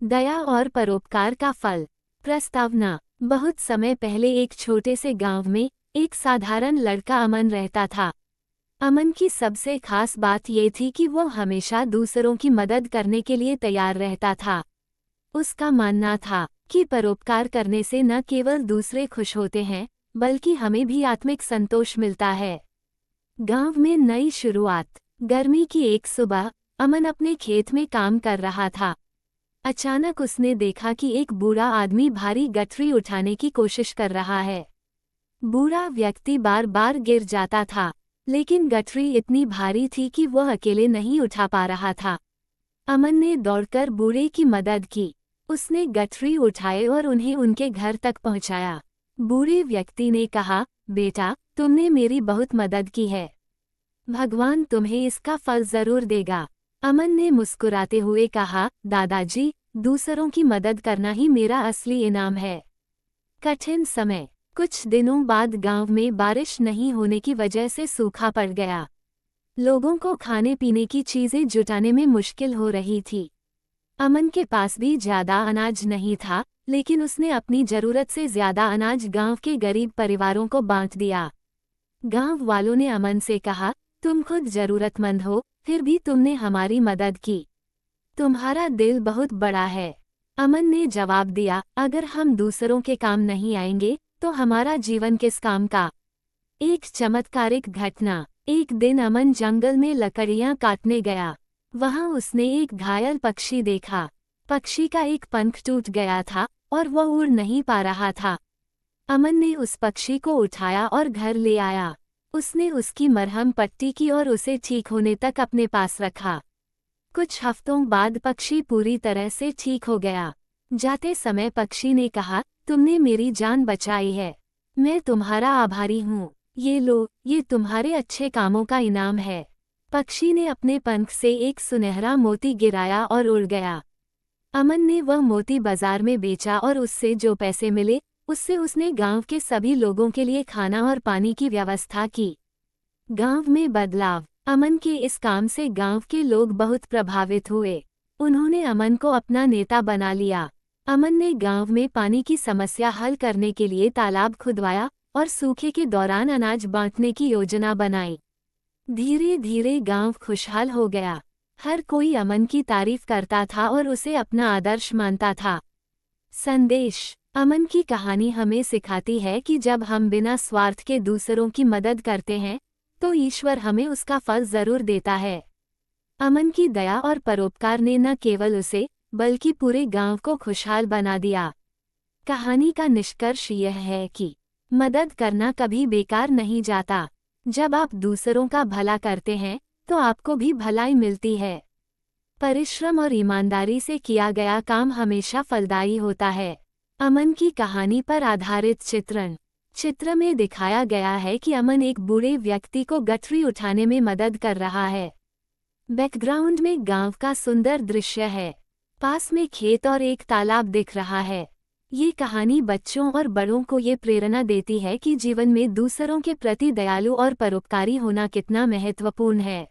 दया और परोपकार का फल। प्रस्तावना। बहुत समय पहले एक छोटे से गांव में एक साधारण लड़का अमन रहता था। अमन की सबसे खास बात ये थी कि वो हमेशा दूसरों की मदद करने के लिए तैयार रहता था। उसका मानना था कि परोपकार करने से न केवल दूसरे खुश होते हैं, बल्कि हमें भी आत्मिक संतोष मिलता है। गांव में नई शुरुआत। गर्मी की एक सुबह अमन अपने खेत में काम कर रहा था। अचानक उसने देखा कि एक बूढ़ा आदमी भारी गठरी उठाने की कोशिश कर रहा है। बूढ़ा व्यक्ति बार बार गिर जाता था, लेकिन गठरी इतनी भारी थी कि वह अकेले नहीं उठा पा रहा था। अमन ने दौड़कर बूढ़े की मदद की। उसने गठरी उठाए और उन्हें उनके घर तक पहुंचाया। बूढ़े व्यक्ति ने कहा, बेटा, तुमने मेरी बहुत मदद की है। भगवान तुम्हें इसका फल जरूर देगा। अमन ने मुस्कुराते हुए कहा, दादाजी, दूसरों की मदद करना ही मेरा असली इनाम है। कठिन समय। कुछ दिनों बाद गांव में बारिश नहीं होने की वजह से सूखा पड़ गया। लोगों को खाने पीने की चीजें जुटाने में मुश्किल हो रही थी। अमन के पास भी ज्यादा अनाज नहीं था, लेकिन उसने अपनी जरूरत से ज्यादा अनाज गांव के गरीब परिवारों को बांट दिया। गांव वालों ने अमन से कहा, तुम खुद जरूरतमंद हो, फिर भी तुमने हमारी मदद की। तुम्हारा दिल बहुत बड़ा है। अमन ने जवाब दिया, अगर हम दूसरों के काम नहीं आएंगे तो हमारा जीवन किस काम का। एक चमत्कारिक घटना। एक दिन अमन जंगल में लकड़ियां काटने गया। वहां उसने एक घायल पक्षी देखा। पक्षी का एक पंख टूट गया था और वह उड़ नहीं पा रहा था। अमन ने उस पक्षी को उठाया और घर ले आया। उसने उसकी मरहम पट्टी की और उसे ठीक होने तक अपने पास रखा। कुछ हफ्तों बाद पक्षी पूरी तरह से ठीक हो गया। जाते समय पक्षी ने कहा, तुमने मेरी जान बचाई है। मैं तुम्हारा आभारी हूँ। ये लो, ये तुम्हारे अच्छे कामों का इनाम है। पक्षी ने अपने पंख से एक सुनहरा मोती गिराया और उड़ गया। अमन ने वह मोती बाजार में बेचा और उससे जो पैसे मिले, उससे उसने गांव के सभी लोगों के लिए खाना और पानी की व्यवस्था की। गांव में बदलाव। अमन के इस काम से गांव के लोग बहुत प्रभावित हुए। उन्होंने अमन को अपना नेता बना लिया। अमन ने गांव में पानी की समस्या हल करने के लिए तालाब खुदवाया और सूखे के दौरान अनाज बांटने की योजना बनाई। धीरे धीरे गांव खुशहाल हो गया। हर कोई अमन की तारीफ करता था और उसे अपना आदर्श मानता था। संदेश। अमन की कहानी हमें सिखाती है कि जब हम बिना स्वार्थ के दूसरों की मदद करते हैं, तो ईश्वर हमें उसका फल जरूर देता है। अमन की दया और परोपकार ने न केवल उसे, बल्कि पूरे गांव को खुशहाल बना दिया। कहानी का निष्कर्ष यह है कि मदद करना कभी बेकार नहीं जाता। जब आप दूसरों का भला करते हैं, तो आपको भी भलाई मिलती है। परिश्रम और ईमानदारी से किया गया काम हमेशा फलदायी होता है। अमन की कहानी पर आधारित चित्रण। चित्र में दिखाया गया है कि अमन एक बूढ़े व्यक्ति को गठरी उठाने में मदद कर रहा है। बैकग्राउंड में गांव का सुंदर दृश्य है। पास में खेत और एक तालाब दिख रहा है। ये कहानी बच्चों और बड़ों को ये प्रेरणा देती है कि जीवन में दूसरों के प्रति दयालु और परोपकारी होना कितना महत्वपूर्ण है।